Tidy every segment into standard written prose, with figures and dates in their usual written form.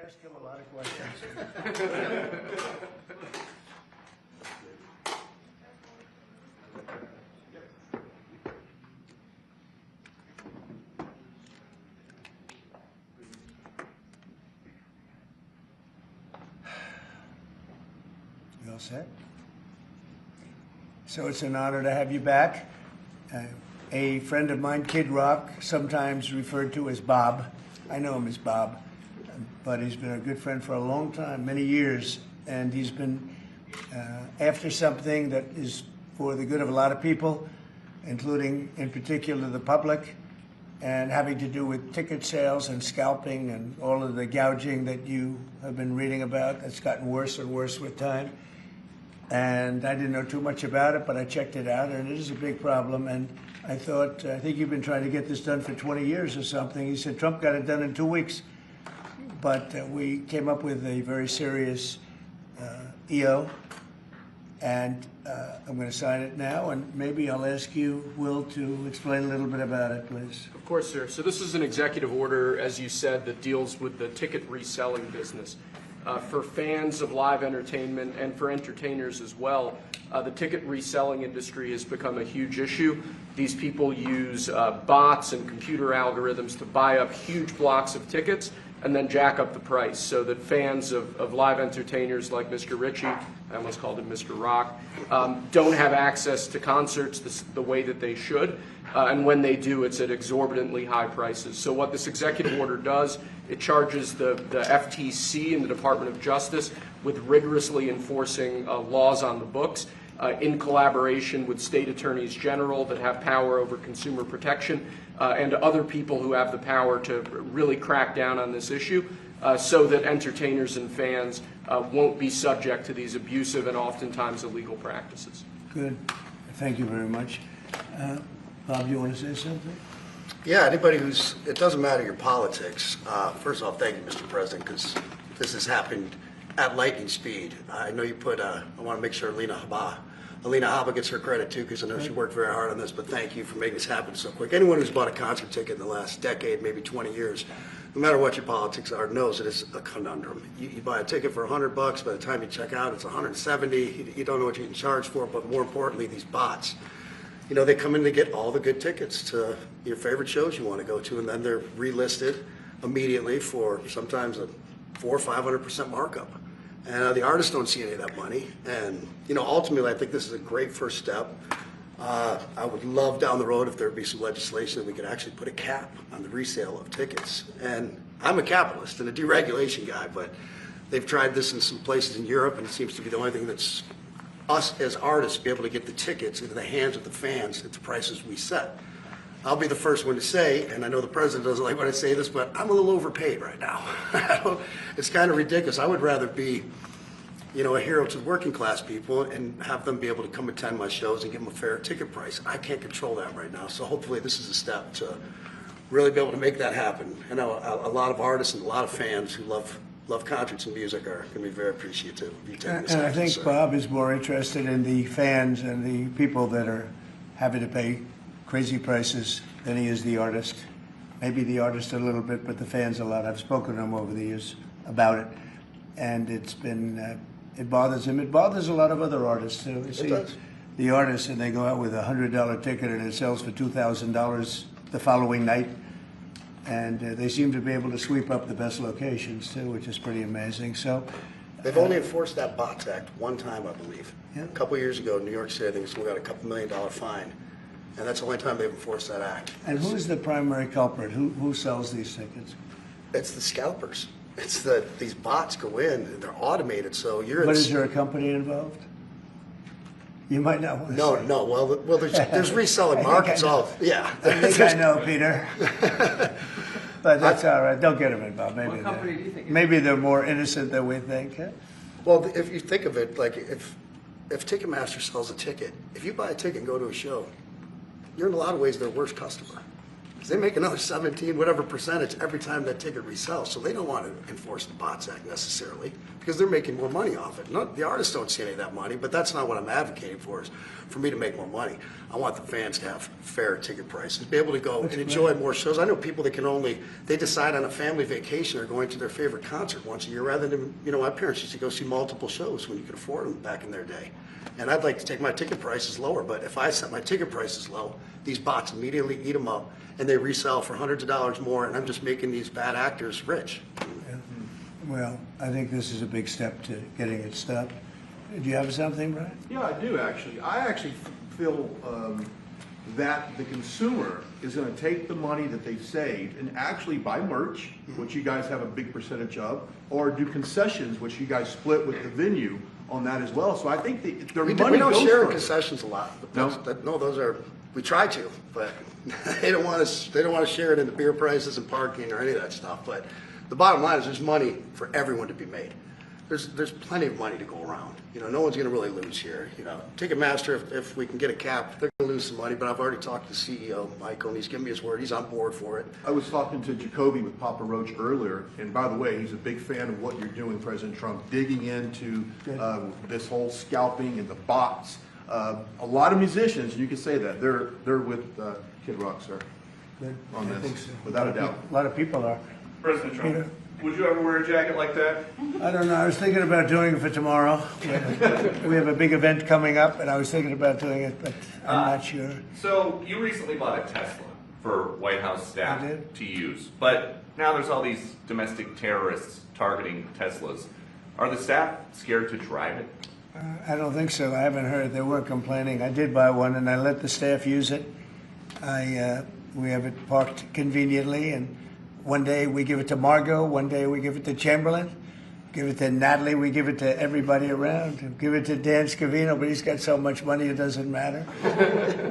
ask him a lot of questions. You all set? So it's an honor to have you back. A friend of mine, Kid Rock, sometimes referred to as Bob. I know him as Bob, but he's been a good friend for a long time, many years, and he's been after something that is for the good of a lot of people, including, in particular, the public, and having to do with ticket sales and scalping and all of the gouging that you have been reading about. That's gotten worse and worse with time. And I didn't know too much about it, but I checked it out, and it is a big problem. And I thought, I think you've been trying to get this done for 20 years or something. He said Trump got it done in 2 weeks. But we came up with a very serious EO, and I'm going to sign it now, and maybe I'll ask you, Will, to explain a little bit about it, please. Of course, sir. So this is an executive order, as you said, that deals with the ticket reselling business. For fans of live entertainment and for entertainers as well, the ticket reselling industry has become a huge issue. These people use bots and computer algorithms to buy up huge blocks of tickets and then jack up the price so that fans of live entertainers like Mr. Ritchie, I almost called him Mr. Rock, don't have access to concerts the way that they should. And when they do, it's at exorbitantly high prices. So what this executive order does, it charges the FTC and the Department of Justice with rigorously enforcing laws on the books in collaboration with state attorneys general that have power over consumer protection and other people who have the power to really crack down on this issue so that entertainers and fans won't be subject to these abusive and oftentimes illegal practices. Good. Thank you very much. Bob, you want to say something? Yeah, anybody who's, it doesn't matter your politics. First off, thank you, Mr. President, because this has happened at lightning speed. I know you put, I want to make sure Alina Habba gets her credit too, because I know she worked very hard on this, but thank you for making this happen so quick. Anyone who's bought a concert ticket in the last decade, maybe 20 years, no matter what your politics are, knows that it's a conundrum. You buy a ticket for $100, by the time you check out, it's 170. You don't know what you can charge for, but more importantly, these bots. You know, they come in to get all the good tickets to your favorite shows you want to go to, and then they're relisted immediately for sometimes a 400% or 500% markup. And the artists don't see any of that money. And, you know, ultimately, I think this is a great first step. I would love down the road if there would be some legislation that we could actually put a cap on the resale of tickets. And I'm a capitalist and a deregulation guy, but they've tried this in some places in Europe, and it seems to be the only thing that's us as artists be able to get the tickets into the hands of the fans at the prices we set. I'll be the first one to say, and I know the president doesn't like when I say this, but I'm a little overpaid right now. It's kind of ridiculous. I would rather be, you know, a hero to working class people and have them be able to come attend my shows and give them a fair ticket price. I can't control that right now, so hopefully this is a step to really be able to make that happen. I know a lot of artists and a lot of fans who love concerts and music are going to be very appreciative of you taking this And I action, think sir. Bob is more interested in the fans and the people that are having to pay crazy prices than he is the artist. Maybe the artist a little bit, but the fans a lot. I've spoken to him over the years about it, and it's been it bothers him. It bothers a lot of other artists too. You see, does. the artists, and they go out with a $100 ticket and it sells for $2,000 the following night. And they seem to be able to sweep up the best locations, too, which is pretty amazing. So They've only enforced that Bots Act one time, I believe. Yeah. A couple of years ago in New York City, I think it's got a couple $1 million fine. And that's the only time they've enforced that act. And who's the primary culprit? Who sells these tickets? It's the scalpers. It's these bots go in, and they're automated, so you're... But is there a company involved? You might not want to say. No. Well, there's reselling markets all... Yeah. I think I know, Peter. But that's all right. Don't get them involved. Maybe What company do you think? maybe they're more innocent than we think. Huh? Well, if you think of it, like if Ticketmaster sells a ticket, if you buy a ticket and go to a show, you're in a lot of ways their worst customer. because they make another 17, whatever percentage every time that ticket resells. So they don't want to enforce the Bots Act necessarily because they're making more money off it. The artists don't see any of that money, but that's not what I'm advocating for, is for me to make more money. I want the fans to have fair ticket prices, be able to go and enjoy more shows. I know people that they decide on a family vacation or going to their favorite concert once a year rather than, my parents used to go see multiple shows when you could afford them back in their day. And I'd like to take my ticket prices lower, but if I set my ticket prices low, these bots immediately eat them up and they resell for hundreds of dollars more, and I'm just making these bad actors rich. Well, I think this is a big step to getting it stopped. Do you have something, Brian? Yeah, I do actually. I actually feel that the consumer is going to take the money that they've saved and actually buy merch, which you guys have a big percentage of, or do concessions, which you guys split with the venue on that as well. So I think their We money don't goes share in further. concessions a lot. But No? those are, we try to, but they don't want to share it in the beer prices and parking or any of that stuff. But the bottom line is there's money for everyone to be made. There's plenty of money to go around. No one's going to really lose here. Ticketmaster, if we can get a cap, they're going to lose some money. But I've already talked to the CEO, Michael, and he's given me his word. He's on board for it. I was talking to Jacoby with Papa Roach earlier, and by the way, he's a big fan of what you're doing, President Trump, digging into this whole scalping and the bots. A lot of musicians, you can say that, they're with Kid Rock, sir, on I this, think so. without a doubt. A lot of people are. President Trump, Peter? would you ever wear a jacket like that? I don't know. I was thinking about doing it for tomorrow. We have a big event coming up, and I was thinking about doing it, but I'm not sure. So you recently bought a Tesla for White House staff I did. to use, but now there's all these domestic terrorists targeting Teslas. Are the staff scared to drive it? I don't think so. I haven't heard. They weren't complaining. I did buy one, and I let the staff use it. We have it parked conveniently, and one day we give it to Margot, one day we give it to Chamberlain, give it to Natalie, we give it to everybody around. Give it to Dan Scavino, but he's got so much money it doesn't matter.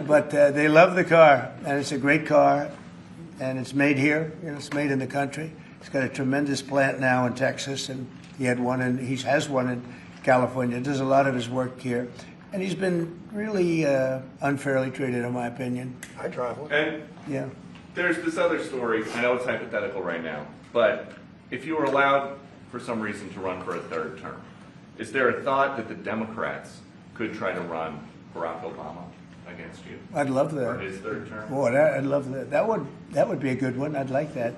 But they love the car, and it's a great car, and it's made here. It's made in the country. He's got a tremendous plant now in Texas, and he has one in California. Does a lot of his work here, and he's been really unfairly treated, in my opinion. I drive one. And Yeah. there's this other story, I know it's hypothetical right now, but if you were allowed for some reason to run for a third term, is there a thought that the Democrats could try to run Barack Obama against you I'd love for that. his third term? Boy, I'd love that. That would be a good one. I'd like that.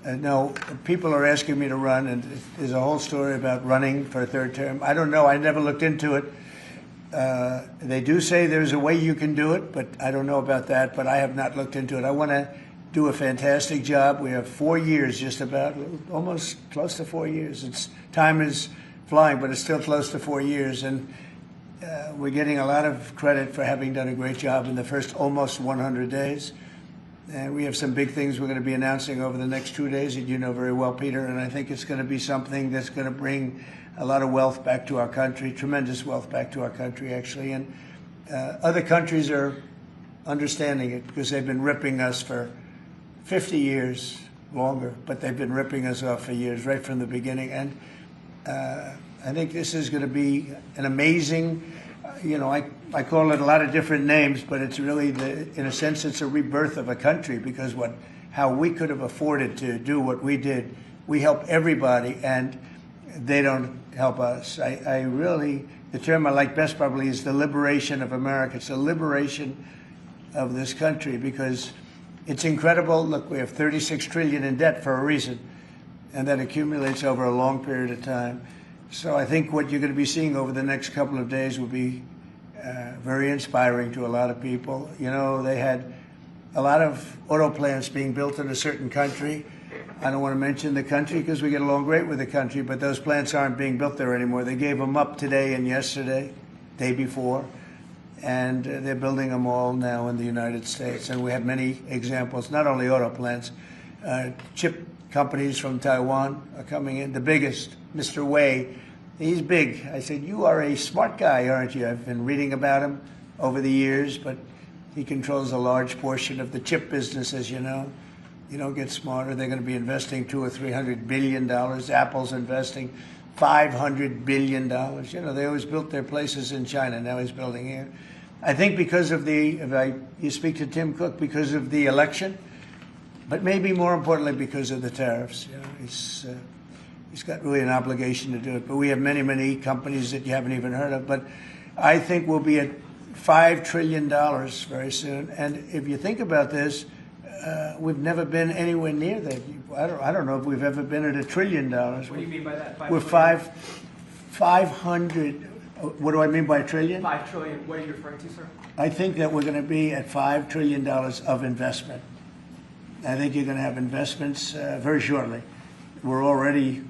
No, people are asking me to run, and there's a whole story about running for a third term. I don't know. I never looked into it. They do say there's a way you can do it, but I don't know about that. But I have not looked into it. I want to do a fantastic job. We have 4 years, just about, almost close to 4 years. Time is flying, but it's still close to 4 years, and we're getting a lot of credit for having done a great job in the first almost 100 days. And we have some big things we're going to be announcing over the next 2 days that you know very well, Peter, and I think it's going to be something that's going to bring a lot of wealth back to our country, tremendous wealth back to our country, actually. And other countries are understanding it because they've been ripping us for 50 years, longer, but they've been ripping us off for years, right from the beginning. And I think this is going to be an amazing, I call it a lot of different names, but it's really, in a sense, it's a rebirth of a country because how we could have afforded to do what we did. We help everybody, and they don't help us. I really, the term I like best probably is the liberation of America. It's the liberation of this country because it's incredible. Look, we have 36 trillion in debt for a reason, and that accumulates over a long period of time. So I think what you're going to be seeing over the next couple of days will be very inspiring to a lot of people. They had a lot of auto plants being built in a certain country. I don't want to mention the country because we get along great with the country, but those plants aren't being built there anymore. They gave them up today and yesterday, day before, and they're building them all now in the United States. And we have many examples, not only auto plants, chip companies from Taiwan are coming in. The biggest, Mr. Wei, he's big. I said, you are a smart guy, aren't you? I've been reading about him over the years, but he controls a large portion of the chip business, as you know. You don't get smarter. They're going to be investing $200 or $300 billion. Apple's investing $500 billion. They always built their places in China. Now he's building here. I think because of you speak to Tim Cook, because of the election, but maybe more importantly because of the tariffs. You know, he's got really an obligation to do it. But we have many, many companies that you haven't even heard of. But I think we'll be at $5 trillion very soon. And if you think about this, we've never been anywhere near that. I don't know if we've ever been at $1 trillion. What do you mean by that? We're 500. What do I mean by trillion? 5 trillion. What are you referring to, sir? I think that we're going to be at $5 trillion of investment. I think you're going to have investments very shortly. We're already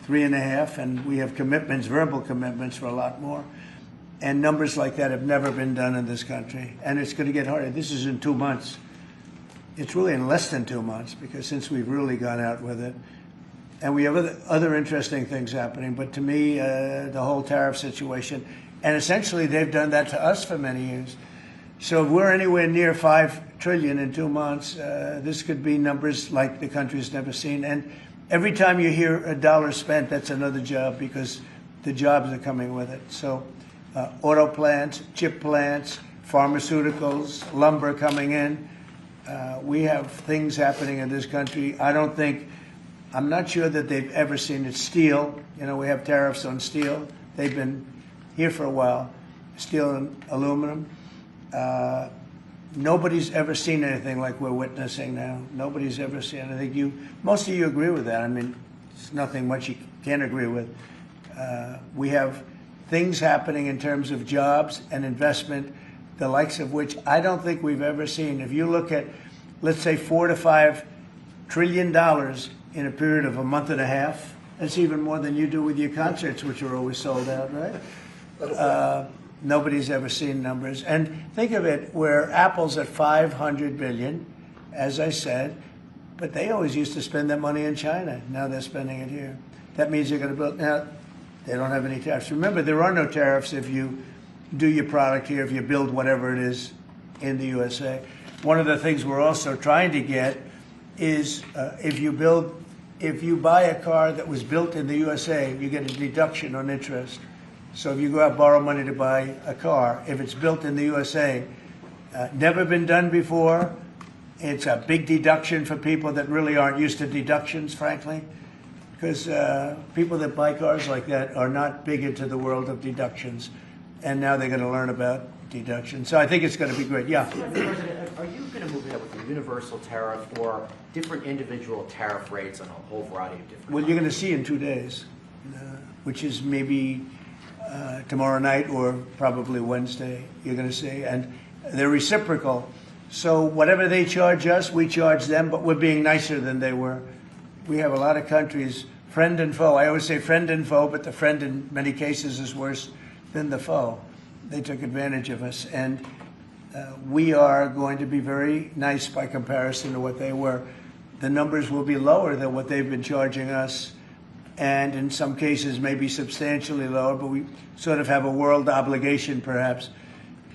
3.5, and we have commitments, verbal commitments for a lot more. And numbers like that have never been done in this country. And it's going to get harder. This is in 2 months. It's really in less than 2 months, because since we've really gone out with it. And we have other interesting things happening. But to me, the whole tariff situation, and essentially they've done that to us for many years. So if we're anywhere near $5 trillion in 2 months, this could be numbers like the country's never seen. And every time you hear a dollar spent, that's another job, because the jobs are coming with it. So auto plants, chip plants, pharmaceuticals, lumber coming in. We have things happening in this country. I'm not sure that they've ever seen it. Steel, you know, we have tariffs on steel. They've been here for a while. Steel and aluminum. Nobody's ever seen anything like we're witnessing now. Nobody's ever seen. I think most of you agree with that. I mean, it's nothing much you can't agree with. We have things happening in terms of jobs and investment, the likes of which I don't think we've ever seen. If you look at, let's say, $4 to $5 trillion in a period of a month and a half, that's even more than you do with your concerts, which are always sold out, right? Nobody's ever seen numbers. And think of it, where Apple's at $500 billion, as I said, but they always used to spend that money in China. Now they're spending it here. That means you're going to build. Now, they don't have any tariffs. Remember, there are no tariffs if you do your product here, if you build whatever it is in the USA. One of the things we're also trying to get is if you buy a car that was built in the USA, you get a deduction on interest. So if you go out and borrow money to buy a car, if it's built in the USA, never been done before, it's a big deduction for people that really aren't used to deductions, frankly, because people that buy cars like that are not big into the world of deductions, and now they're going to learn about deductions. So I think it's going to be great. Yeah. Mr. President, are you going to move ahead with a universal tariff or different individual tariff rates on a whole variety of different? Well, you're going to see in 2 days, which is maybe tomorrow night or probably Wednesday, you're going to see. And they're reciprocal. So whatever they charge us, we charge them, but we're being nicer than they were. We have a lot of countries, friend and foe. I always say friend and foe, but the friend in many cases is worse than the foe. They took advantage of us. And we are going to be very nice by comparison to what they were. The numbers will be lower than what they've been charging us, and in some cases maybe substantially lower, but we sort of have a world obligation perhaps.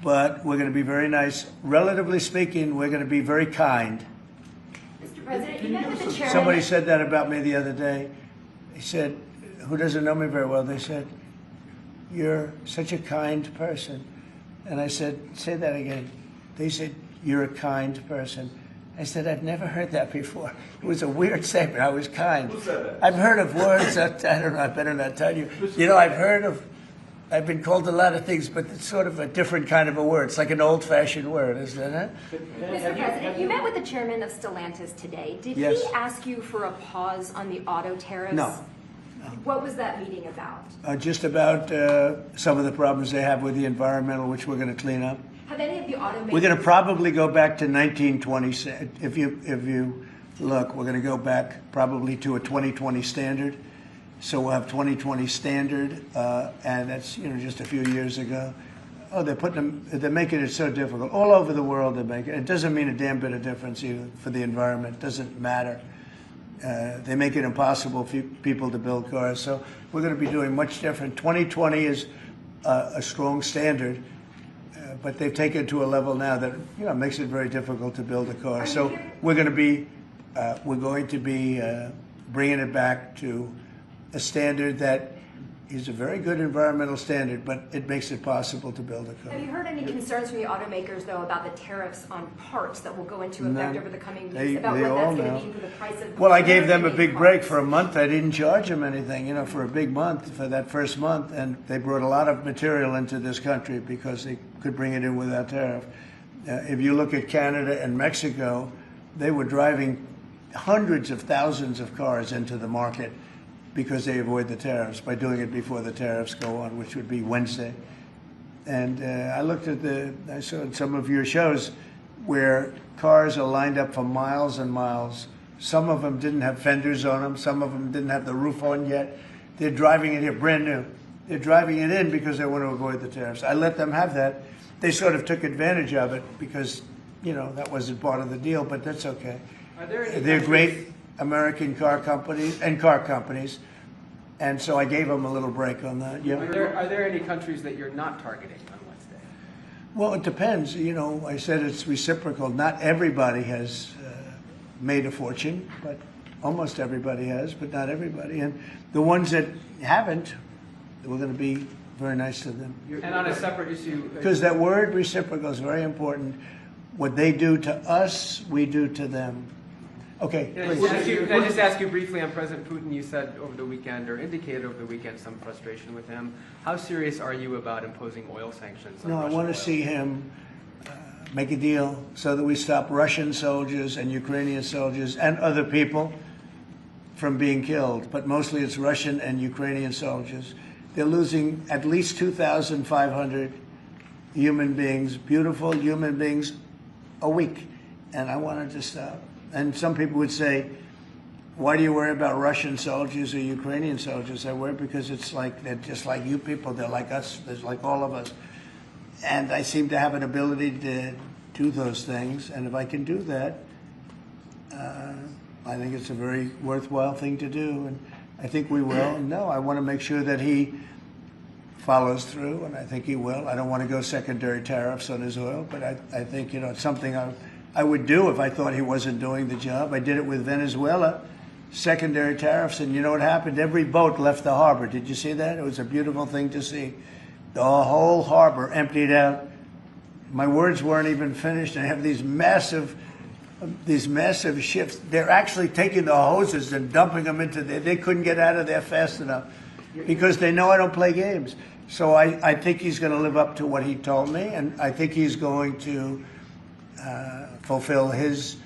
But we're going to be very nice. Relatively speaking, we're going to be very kind. Mr. President, you met with the chairman. Somebody said that about me the other day. He said, who doesn't know me very well, they said, "You're such a kind person." And I said, "Say that again." They said, "You're a kind person." I said, "I've never heard that before." It was a weird statement. I was kind. Who said that? I've heard of words that, I don't know, I better not tell you. You know, I've been called a lot of things, but it's sort of a different kind of a word. It's like an old-fashioned word, isn't it? Mr. President, you met with the chairman of Stellantis today. Did Yes. he ask you for a pause on the auto tariffs? No. What was that meeting about? Just about some of the problems they have with the environmental, which we're going to clean up. Have any of the automakers... We're going to probably go back to 1920. If you look, we're going to go back probably to a 2020 standard. So we'll have 2020 standard, and that's just a few years ago. Oh, they're making it so difficult all over the world. They're making it. It doesn't mean a damn bit of difference either for the environment. It doesn't matter. They make it impossible for people to build cars. So we're going to be doing much different. 2020 is a strong standard. But they've taken it to a level now that makes it very difficult to build a car. So we're going to be bringing it back to a standard that He's a very good environmental standard, but it makes it possible to build a car. Have you heard any concerns from the automakers, though, about the tariffs on parts that will go into effect None. over the coming They- weeks, about they what all that's going know. to mean for the price of Well, I gave them a American big made break parts? for a month. I didn't charge them anything, for a big month, for that first month. And they brought a lot of material into this country because they could bring it in without tariff. If you look at Canada and Mexico, they were driving hundreds of thousands of cars into the market because they avoid the tariffs by doing it before the tariffs go on, which would be Wednesday. And I looked at I saw some of your shows where cars are lined up for miles and miles. Some of them didn't have fenders on them. Some of them didn't have the roof on yet. They're driving it here brand new. They're driving it in because they want to avoid the tariffs. I let them have that. They sort of took advantage of it because, that wasn't part of the deal, but that's okay. Are there any They're countries- great American car companies, and so I gave them a little break on that. Yeah. Are there any countries that you're not targeting on Wednesday? Well, it depends. I said it's reciprocal. Not everybody has made a fortune, but almost everybody has, but not everybody. And the ones that haven't, we're going to be very nice to them. And on a separate issue, Because that word reciprocal is very important. What they do to us, we do to them. Okay, can I please. just ask you briefly on President Putin? You said over the weekend, or indicated over the weekend, some frustration with him. How serious are you about imposing oil sanctions on No, I Russian want oil? to see him make a deal so that we stop Russian soldiers and Ukrainian soldiers and other people from being killed. But mostly it's Russian and Ukrainian soldiers. They're losing at least 2,500 human beings, beautiful human beings, a week. And I wanted to stop. And some people would say, why do you worry about Russian soldiers or Ukrainian soldiers? I worry because they're just like you people. They're like us. They're like all of us. And I seem to have an ability to do those things. And if I can do that, I think it's a very worthwhile thing to do. And I think we will. And no, I want to make sure that he follows through, and I think he will. I don't want to go secondary tariffs on his oil, but I think, it's something I would do if I thought he wasn't doing the job. I did it with Venezuela, secondary tariffs, and you know what happened? Every boat left the harbor. Did you see that? It was a beautiful thing to see. The whole harbor emptied out. My words weren't even finished. I have these massive ships. They're actually taking the hoses and dumping them into there. They couldn't get out of there fast enough because they know I don't play games. So I think he's going to live up to what he told me, and I think he's going to fulfill his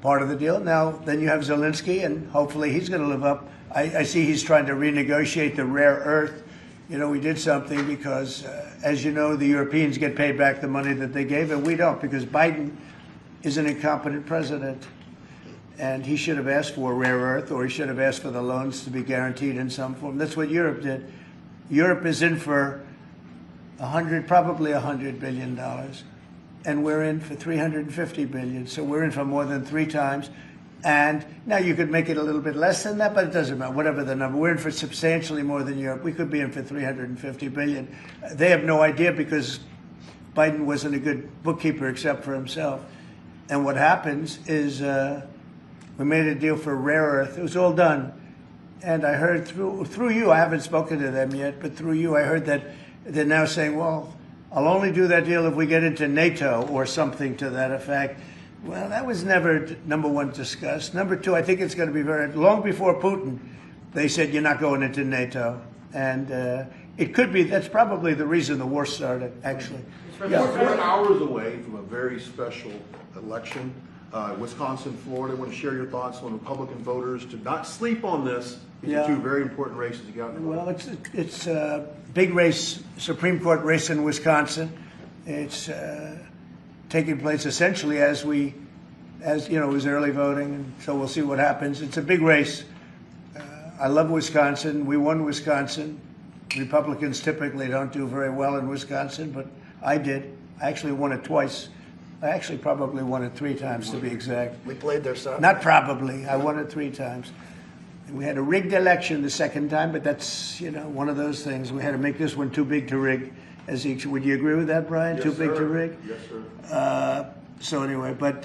part of the deal. Now, then you have Zelensky, and hopefully he's going to live up. I see he's trying to renegotiate the rare earth. We did something because, as you know, the Europeans get paid back the money that they gave, and we don't, because Biden is an incompetent president. And he should have asked for rare earth, or he should have asked for the loans to be guaranteed in some form. That's what Europe did. Europe is in for probably $100 billion, and we're in for $350 billion. So we're in for more than 3 times. And now you could make it a little bit less than that, but it doesn't matter, whatever the number. We're in for substantially more than Europe. We could be in for $350 billion. They have no idea because Biden wasn't a good bookkeeper except for himself. And what happens is we made a deal for rare earth. It was all done. And I heard through you, I haven't spoken to them yet, but through you, I heard that they're now saying, well, I'll only do that deal if we get into NATO or something to that effect. Well, that was never, number one, discussed. Number two, I think it's going to be long before Putin, they said you're not going into NATO. And it could be, that's probably the reason the war started, actually. We're hours away from a very special election. Wisconsin, Florida. I want to share your thoughts on Republican voters to not sleep on this. These are 2 very important races to get out. Well, it's a big race, Supreme Court race in Wisconsin. It's taking place essentially as it was early voting, and so we'll see what happens. It's a big race. I love Wisconsin. We won Wisconsin. Republicans typically don't do very well in Wisconsin, but I did. I actually won it twice. I actually probably won it 3 times, to be exact. We played their side. Not probably. I won it 3 times. And we had a rigged election the second time, but that's, one of those things. We had to make this one too big to rig. Would you agree with that, Brian? Yes, too big sir. to rig? Yes, sir. So anyway, but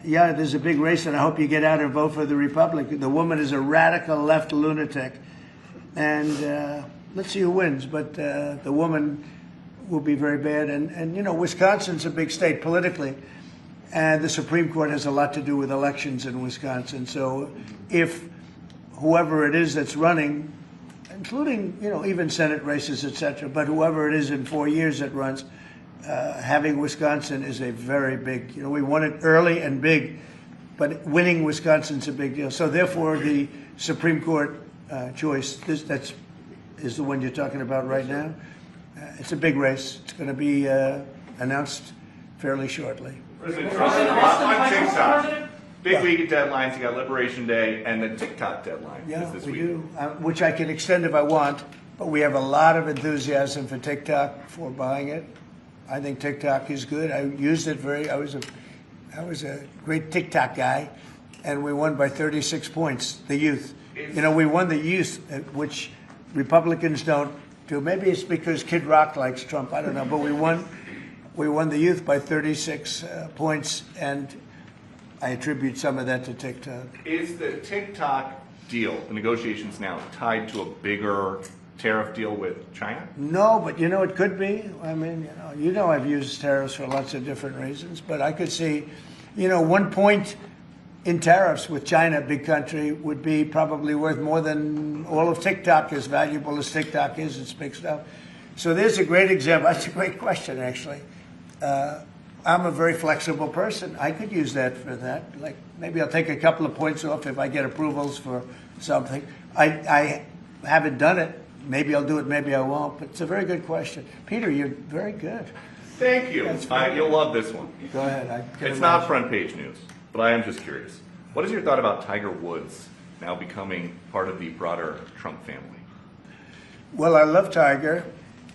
there's a big race, and I hope you get out and vote for the Republican. The woman is a radical left lunatic. and let's see who wins. But the woman will be very bad. And you know, Wisconsin's a big state politically, and the Supreme Court has a lot to do with elections in Wisconsin. So if whoever it is that's running, including, you know, even Senate races, et cetera, but whoever it is in 4 years that runs, having Wisconsin is a very big, you know, we won it early and big, but winning Wisconsin's a big deal. So therefore, the Supreme Court choice, that is the one you're talking about right now. It's a big race. It's going to be announced fairly shortly. President Trump, on TikTok, big week of deadlines. You got Liberation Day and the TikTok deadline Yeah, is this we week. do, which I can extend if I want, but we have a lot of enthusiasm for TikTok, for buying it. I think TikTok is good. I used it I was a great TikTok guy, and we won by 36 points, the youth. You know, we won the youth, which Republicans don't do. Maybe it's because Kid Rock likes Trump, I don't know, but we won the youth by 36 points, and I attribute some of that to TikTok. Is the TikTok deal, the negotiations now, tied to a bigger tariff deal with China? No, but you know, it could be. I mean, you know I've used tariffs for lots of different reasons, but I could see, you know, 1 point in tariffs with China, big country, would be probably worth more than all of TikTok, as valuable as TikTok is. It's big stuff. So there's a great example. That's a great question, actually. I'm a very flexible person. I could use that for that. Like, maybe I'll take a couple of points off if I get approvals for something. I haven't done it. Maybe I'll do it, maybe I won't. But it's a very good question. Peter, you're very good. Thank you. You'll love this one. Go ahead. It's not front page news, but I am just curious. What is your thought about Tiger Woods now becoming part of the broader Trump family? Well, I love Tiger,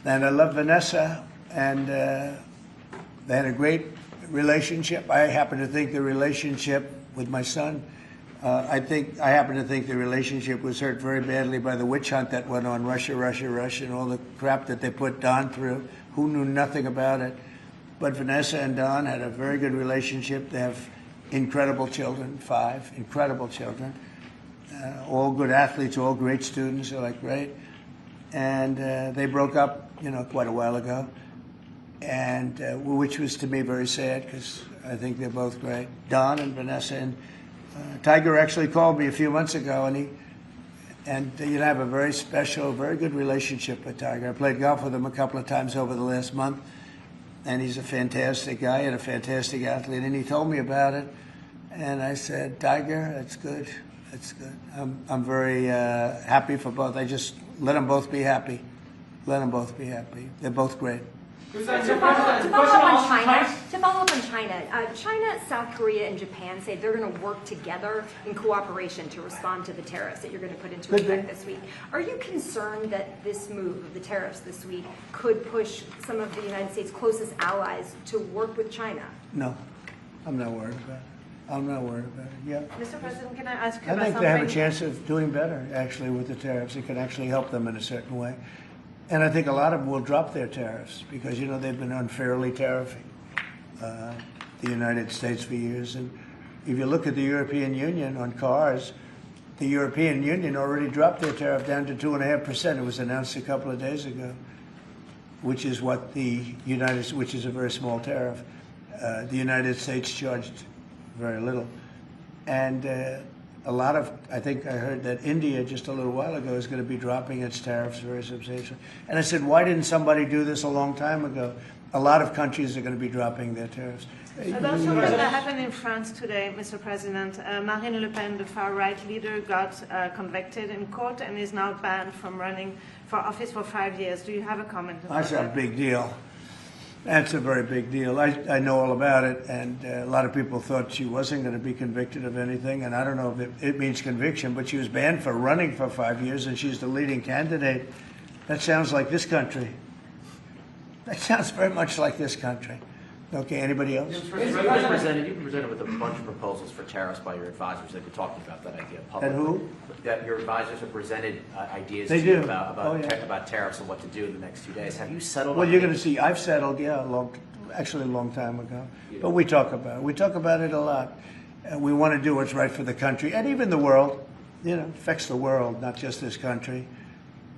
and I love Vanessa, and they had a great relationship. I happen to think the relationship with my son, I happen to think the relationship was hurt very badly by the witch hunt that went on, Russia, and all the crap that they put Don through, who knew nothing about it. But Vanessa and Don had a very good relationship. They have incredible children, 5 incredible children, all good athletes, all great students. They're like great. And they broke up, you know, quite a while ago, and which was to me very sad because I think they're both great, Don and Vanessa. And Tiger actually called me a few months ago, and you have a very special, very good relationship with Tiger. I played golf with him a couple of times over the last month, and he's a fantastic guy and a fantastic athlete. And he told me about it, and I said, Tiger, that's good. That's good. I'm very happy for both. I just let them both be happy. Let them both be happy. They're both great. To follow up on China, China, South Korea, and Japan say they're going to work together in cooperation to respond to the tariffs that you're going to put into effect this week. Are you concerned that this move of the tariffs this week could push some of the United States' closest allies to work with China? No, I'm not worried about it. I'm not worried about it. Yeah. Mr. President, can I ask you I about think something? they have a chance of doing better, actually, with the tariffs. It can actually help them in a certain way. And I think a lot of them will drop their tariffs because, you know, they've been unfairly tariffing the United States for years. And if you look at the European Union on cars, the European Union already dropped their tariff down to 2.5%. It was announced a couple of days ago, which is what which is a very small tariff. The United States charged very little. And I think I heard that India just a little while ago is going to be dropping its tariffs very substantially. And I said, why didn't somebody do this a long time ago? A lot of countries are going to be dropping their tariffs. About something that happened in France today, Mr. President. Marine Le Pen, the far-right leader, got convicted in court and is now banned from running for office for 5 years. Do you have a comment about That's that? a big deal. That's a very big deal. I know all about it, and a lot of people thought she wasn't going to be convicted of anything, and I don't know if it means conviction, but she was banned for running for 5 years, and she's the leading candidate. That sounds like this country. That sounds very much like this country. Okay, anybody else? You've been presented with a bunch of proposals for tariffs by your advisors. They've been talking about that idea publicly. And who? That your advisors have presented ideas They to you do. about Oh, yeah. about tariffs and what to do in the next 2 days. Have you settled Well, on you're any- going to see, I've settled, yeah, actually a long time ago. But we talk about it. We talk about it a lot. We want to do what's right for the country and even the world. You know, it affects the world, not just this country.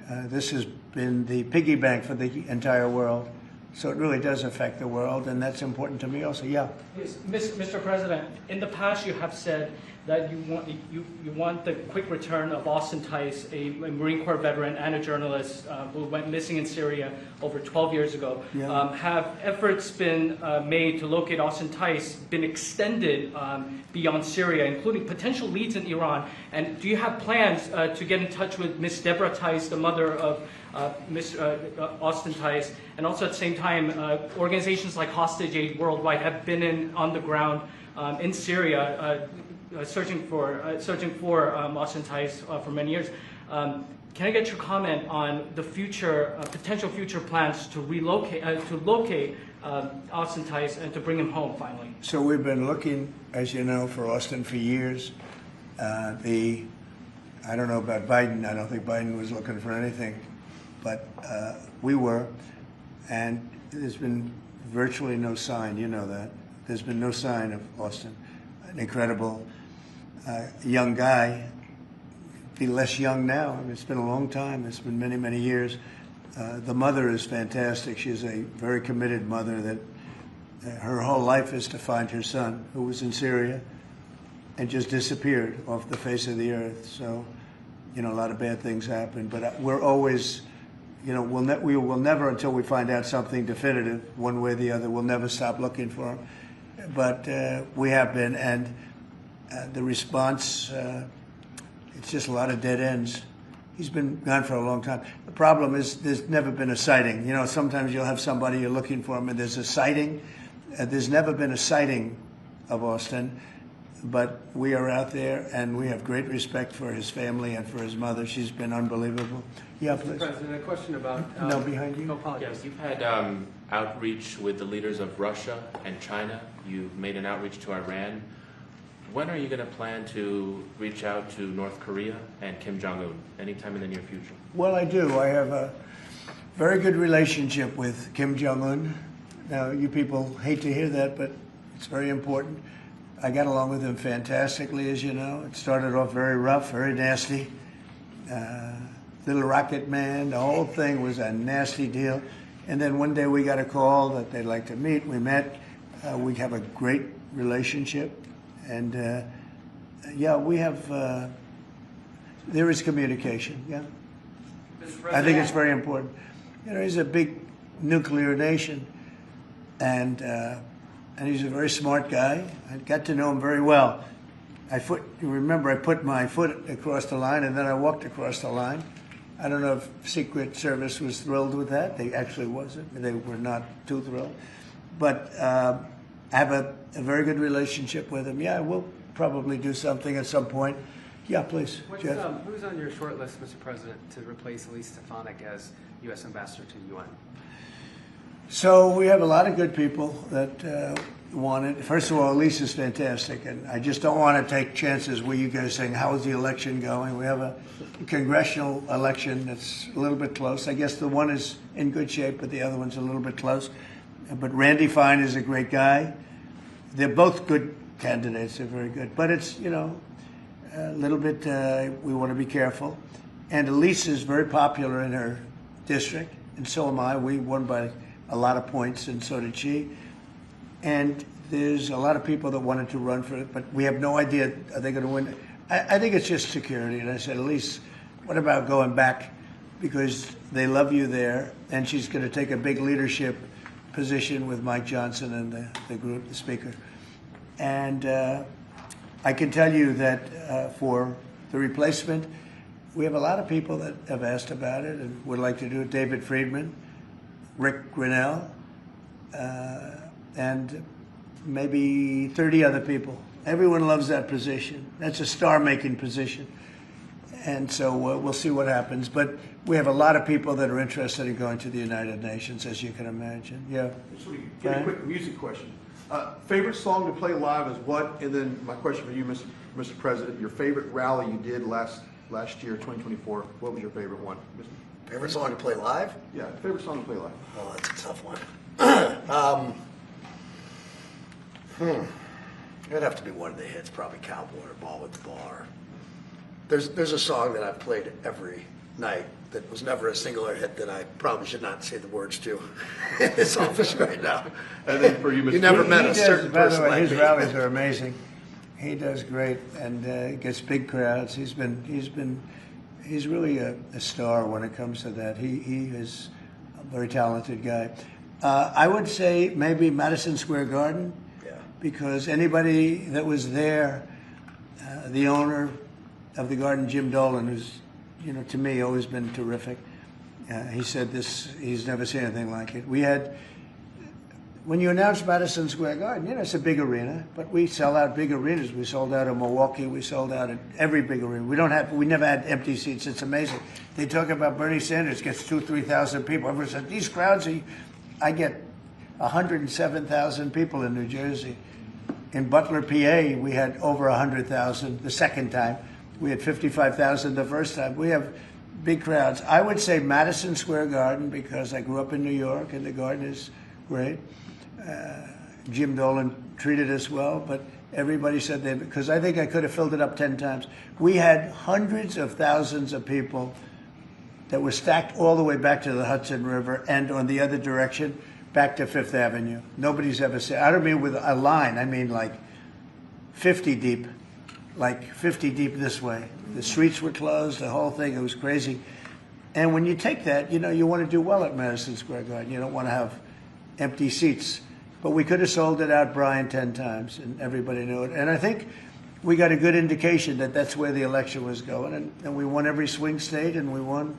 This has been the piggy bank for the entire world. So it really does affect the world, and that's important to me also. Yeah. Yes, Mr. President, in the past you have said that you want the quick return of Austin Tice, a Marine Corps veteran and a journalist who went missing in Syria over 12 years ago. Yeah. Have efforts been made to locate Austin Tice been extended beyond Syria, including potential leads in Iran? And do you have plans to get in touch with Ms. Deborah Tice, the mother of Austin Tice, and also at the same time, organizations like Hostage Aid Worldwide have been on the ground in Syria searching for Austin Tice for many years. Can I get your comment on the future, potential future plans to locate Austin Tice and to bring him home finally? So we've been looking, as you know, for Austin for years. I don't know about Biden. I don't think Biden was looking for anything, but we were, and there's been virtually no sign. You know that. There's been no sign of Austin. An incredible young guy. Be less young now. I mean, it's been a long time. It's been many, many years. The mother is fantastic. She's a very committed mother that her whole life is to find her son, who was in Syria and just disappeared off the face of the earth. So, you know, a lot of bad things happen. But we're always, you know, we will never, until we find out something definitive, one way or the other, we'll never stop looking for him. But we have been, and the response, it's just a lot of dead ends. He's been gone for a long time. The problem is there's never been a sighting. You know, sometimes you'll have somebody, you're looking for him, and there's a sighting. There's never been a sighting of Austin, but we are out there, and we have great respect for his family and for his mother. She's been unbelievable. Yeah, Mr. please. President, a question about... No, behind you. No, apologies. Yes, you've had outreach with the leaders of Russia and China. You've made an outreach to Iran. When are you going to plan to reach out to North Korea and Kim Jong-un? Anytime in the near future? Well, I do. I have a very good relationship with Kim Jong-un. Now, you people hate to hear that, but it's very important. I got along with him fantastically, as you know. It started off very rough, very nasty. Little Rocket Man, the whole thing was a nasty deal. And then one day we got a call that they'd like to meet. We met. We have a great relationship. And yeah, we have, there is communication, yeah. I think it's very important. You know, he's a big nuclear nation, and he's a very smart guy. I got to know him very well. You remember I put my foot across the line, and then I walked across the line. I don't know if Secret Service was thrilled with that. They actually wasn't. They were not too thrilled. But I have a very good relationship with him. Yeah, we'll probably do something at some point. Yeah, please, Jeff. Who's on your short list, Mr. President, to replace Elise Stefanik as U.S. Ambassador to the UN? So we have a lot of good people that want it. First of all, Elise is fantastic, and I just don't want to take chances where you guys saying, how is the election going? We have a congressional election that's a little bit close. I guess the one is in good shape, but the other one's a little bit close. But Randy Fine is a great guy. They're both good candidates. They're very good. But it's, you know, a little bit, we want to be careful. And Elise is very popular in her district, and so am I. We won by a lot of points, and so did she. And there's a lot of people that wanted to run for it, but we have no idea, are they going to win? I think it's just security. And I said, Elise, what about going back? Because they love you there, and she's going to take a big leadership position with Mike Johnson and the group, the speaker. And I can tell you that for the replacement, we have a lot of people that have asked about it and would like to do it. David Friedman, Rick Grinnell, and maybe 30 other people. Everyone loves that position. That's a star-making position. And so we'll see what happens. But we have a lot of people that are interested in going to the United Nations, as you can imagine. Yeah. Pretty quick music question. Favorite song to play live is what? And then my question for you, Mr. President, your favorite rally you did last year, 2024. What was your favorite one? Favorite song to play live? Yeah, favorite song to play live. Oh, that's a tough one. It'd have to be one of the hits, probably Cowboy or Ball with the Bar. There's a song that I've played every night that was never a singular hit that I probably should not say the words to in this office right now. And then for you, Mr. You never met a He does, certain by the person way, like his me. rallies are amazing. He does great and gets big crowds. He's really a star when it comes to that. He is a very talented guy. I would say maybe Madison Square Garden, Yeah. because anybody that was there, the owner of the garden, Jim Dolan, who's, to me, always been terrific. He said this, he's never seen anything like it. We had, when you announce Madison Square Garden, it's a big arena, but we sell out big arenas. We sold out in Milwaukee. We sold out at every big arena. We never had empty seats. It's amazing. They talk about Bernie Sanders gets 2,000 to 3,000 people. Everyone said, these crowds, I get 107,000 people in New Jersey. In Butler, PA, we had over 100,000 the second time. We had 55,000 the first time. We have big crowds. I would say Madison Square Garden because I grew up in New York and the garden is great. Jim Dolan treated us well, but everybody said they, because I think I could have filled it up 10 times. We had hundreds of thousands of people that were stacked all the way back to the Hudson River and on the other direction back to Fifth Avenue. Nobody's ever seen, I don't mean with a line, I mean like 50 deep. Like 50 deep this way. The streets were closed, the whole thing, it was crazy. And when you take that, you want to do well at Madison Square Garden. You don't want to have empty seats. But we could have sold it out, Brian, 10 times, and everybody knew it. And I think we got a good indication that that's where the election was going. And we won every swing state, and we won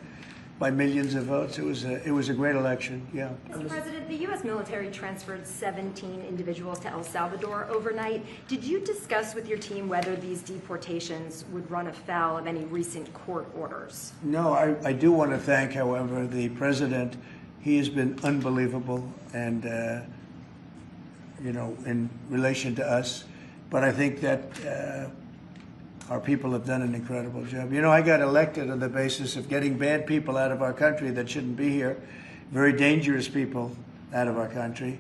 by millions of votes. It was a great election, yeah. Mr. President, the U.S. military transferred 17 individuals to El Salvador overnight. Did you discuss with your team whether these deportations would run afoul of any recent court orders? No, I do want to thank, however, the president. He has been unbelievable and, in relation to us. But I think that our people have done an incredible job. I got elected on the basis of getting bad people out of our country that shouldn't be here, very dangerous people out of our country.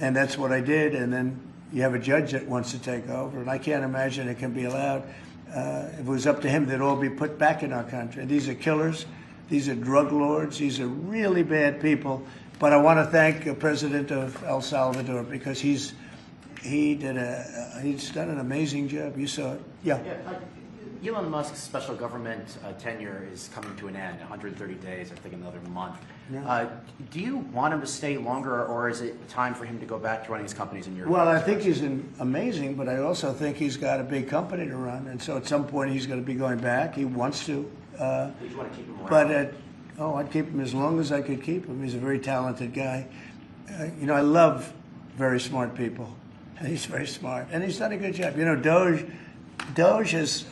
And that's what I did. And then you have a judge that wants to take over. And I can't imagine it can be allowed. If it was up to him, they'd all be put back in our country. These are killers. These are drug lords. These are really bad people. But I want to thank the president of El Salvador because he's done an amazing job. You saw it. Yeah. Elon Musk's special government tenure is coming to an end, 130 days, I think another month. Yeah. Do you want him to stay longer, or is it time for him to go back to running his companies in your Well, I think he's amazing, but I also think he's got a big company to run. And so at some point he's going to be going back. He wants to. Did you want to keep him around? But I'd keep him as long as I could keep him. He's a very talented guy. I love very smart people. And he's very smart. And he's done a good job. Doge has,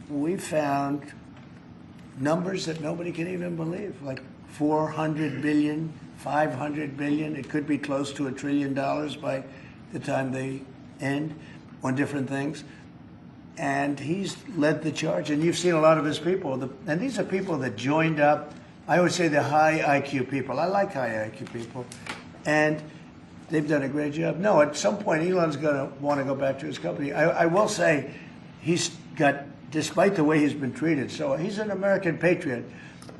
we found numbers that nobody can even believe, like 400 billion, 500 billion. It could be close to $1 trillion by the time they end on different things. And he's led the charge. And you've seen a lot of his people. And these are people that joined up. I always say they're high IQ people. I like high IQ people. And they've done a great job. No, at some point, Elon's going to want to go back to his company. I will say he's got, despite the way he's been treated, so he's an American patriot,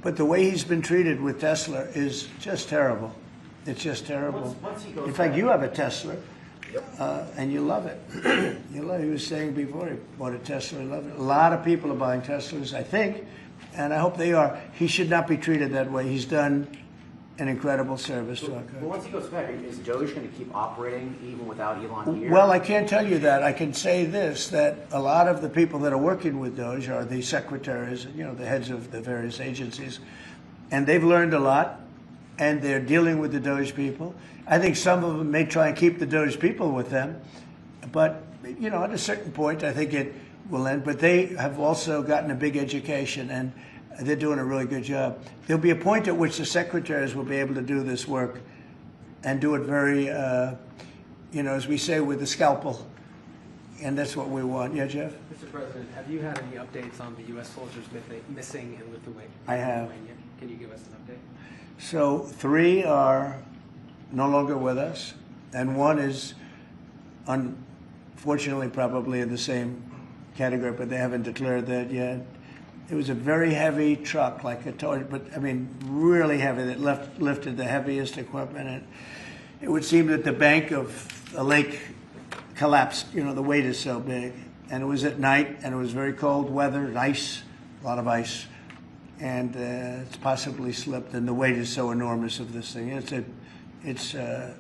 but the way he's been treated with Tesla is just terrible. It's just terrible. Once he goes In fact, back- you have a Tesla, and you love it. You love it. He was saying before he bought a Tesla, he loved it. A lot of people are buying Teslas, I think, and I hope they are. He should not be treated that way. He's done an incredible service to our country. Well, once he goes back, is Doge going to keep operating even without Elon here? Well, I can't tell you that. I can say this, that a lot of the people that are working with Doge are the secretaries, the heads of the various agencies, and they've learned a lot, and they're dealing with the Doge people. I think some of them may try and keep the Doge people with them, but, at a certain point, I think it will end. But they have also gotten a big education, and they're doing a really good job. There'll be a point at which the secretaries will be able to do this work and do it very, as we say, with the scalpel. And that's what we want. Yeah, Jeff? Mr. President, have you had any updates on the U.S. soldiers missing in Lithuania? I have. Can you give us an update? So 3 are no longer with us, and 1 is unfortunately probably in the same category, but they haven't declared that yet. it was a very heavy truck, like a toy, but I mean, really heavy, that lifted the heaviest equipment. And it would seem that the bank of the lake collapsed, you know, the weight is so big. And it was at night, and it was very cold weather, and ice, a lot of ice. And it's possibly slipped, and the weight is so enormous of this thing. It's a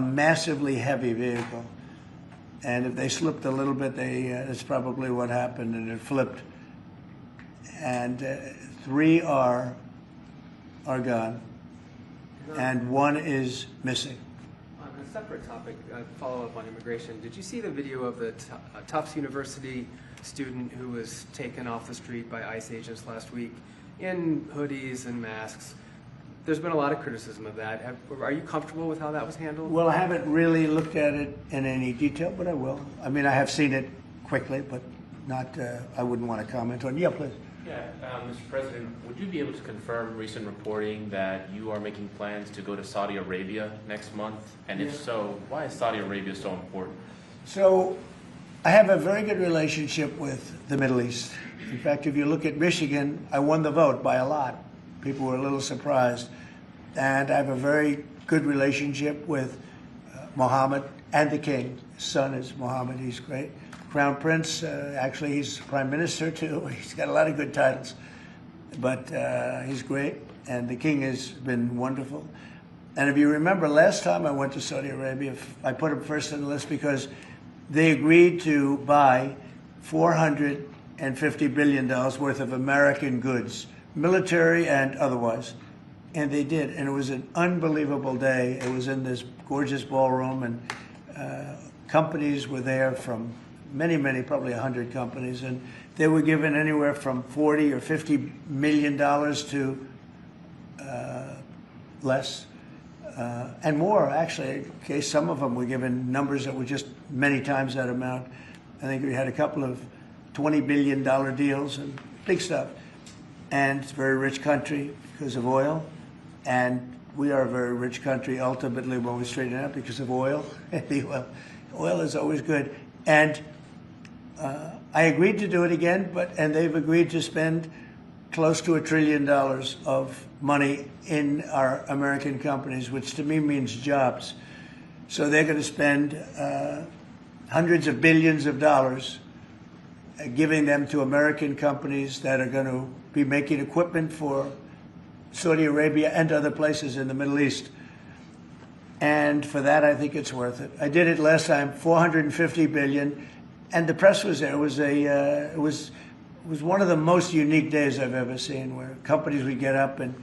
massively heavy vehicle. And if they slipped a little bit, that's probably what happened, and it flipped. And 3 are gone, and 1 is missing. On a separate topic, follow up on immigration. Did you see the video of the Tufts University student who was taken off the street by ICE agents last week in hoodies and masks? There's been a lot of criticism of that. Are you comfortable with how that was handled? Well, I haven't really looked at it in any detail, but I will. I mean, I have seen it quickly, but not. I wouldn't want to comment on. Yeah, please. Yeah, Mr. President, would you be able to confirm recent reporting that you are making plans to go to Saudi Arabia next month? And if so, why is Saudi Arabia so important? So, I have a very good relationship with the Middle East. In fact, if you look at Michigan, I won the vote by a lot. People were a little surprised. And I have a very good relationship with Mohammed and the king. His son is Mohammed, he's great. Crown Prince, actually he's Prime Minister too. He's got a lot of good titles, but he's great. And the king has been wonderful. And if you remember, last time I went to Saudi Arabia, I put him first on the list because they agreed to buy $450 billion worth of American goods, military and otherwise. And they did, and it was an unbelievable day. It was in this gorgeous ballroom, and companies were there from many, probably 100 companies, and they were given anywhere from $40 or $50 million to less, and more, actually. Okay, some of them were given numbers that were just many times that amount. I think we had a couple of $20 billion deals and big stuff. And it's a very rich country because of oil. And we are a very rich country ultimately when we straighten it out because of oil. Oil is always good. And I agreed to do it again, and they've agreed to spend close to $1 trillion of money in our American companies, which to me means jobs. So they're going to spend hundreds of billions of dollars giving them to American companies that are going to be making equipment for Saudi Arabia and other places in the Middle East. And for that, I think it's worth it. I did it last time, $450 billion, and the press was there. It was one of the most unique days I've ever seen, where companies would get up and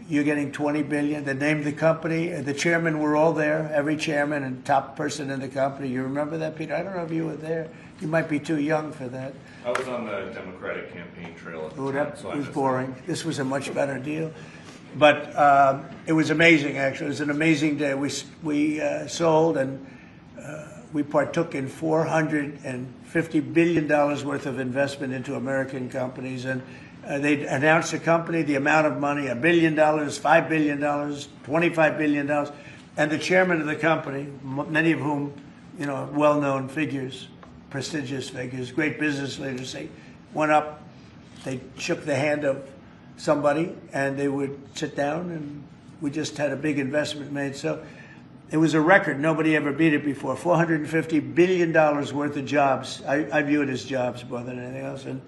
you're getting $20 billion. They named the company. The chairmen were all there, every chairman and top person in the company. You remember that, Peter? I don't know if you were there. You might be too young for that. I was on the Democratic campaign trail at the time, That so I was missed boring. This was a much better deal. But it was amazing, actually. It was an amazing day. We sold and we partook in $450 billion worth of investment into American companies. And they announced the company, the amount of money, $1 billion, $5 billion, $25 billion. And the chairman of the company, many of whom, you know, well-known figures, prestigious figures, great business leaders, they went up, they shook the hand of somebody, and they would sit down, and we just had a big investment made. So it was a record. Nobody ever beat it before. $450 billion worth of jobs. I view it as jobs more than anything else. And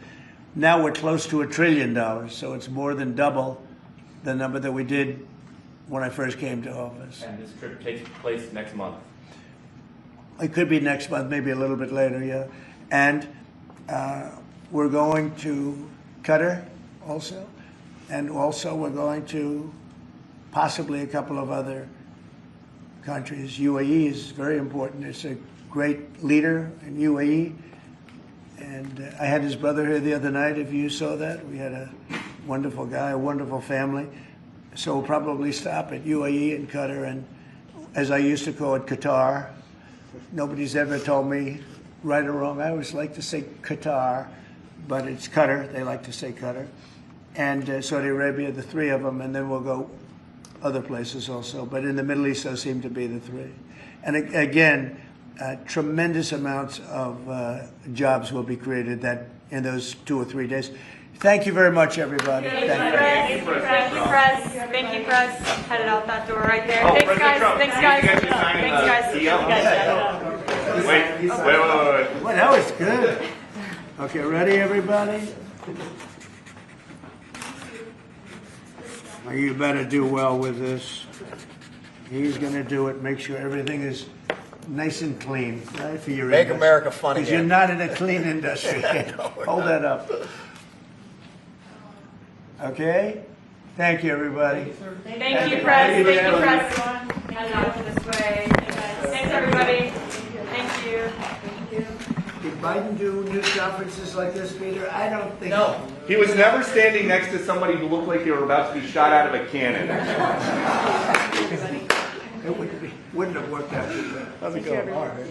now we're close to $1 trillion, so it's more than double the number that we did when I first came to office. And this trip takes place next month. It could be next month, maybe a little bit later, yeah. And we're going to Qatar also. And also we're going to possibly a couple of other countries. UAE is very important. It's a great leader in UAE. And I had his brother here the other night, if you saw that. We had a wonderful guy, a wonderful family. So we'll probably stop at UAE and Qatar, and as I used to call it, Qatar. Nobody's ever told me right or wrong. I always like to say Qatar, but it's Qatar. They like to say Qatar. And Saudi Arabia, the 3 of them, and then we'll go other places also. But in the Middle East, those seem to be the 3. And again, tremendous amounts of jobs will be created that in those 2 or 3 days. Thank you very much, everybody. Thank you. Thank you, press. Thank you, press. Headed out that door right there. Oh, Thanks, President guys. Trump, Thanks, you guys. guys are signing Thanks, the guys. DL. You guys got it. Wait. Well, that was good. Okay, ready, everybody? Well, you better do well with this. He's gonna do it. Make sure everything is nice and clean, right, for your Make industry. America fun Because you're again. not in a clean industry. Hold that up. Okay? Thank you, everybody. Thank you, press. Thank you, press. Head out this way. Thanks, everybody. Thank you. Did Biden do news conferences like this, Peter? I don't think. No. He was never standing next to somebody who looked like they were about to be shot out of a cannon. It wouldn't have worked out too bad. How's it going? All right.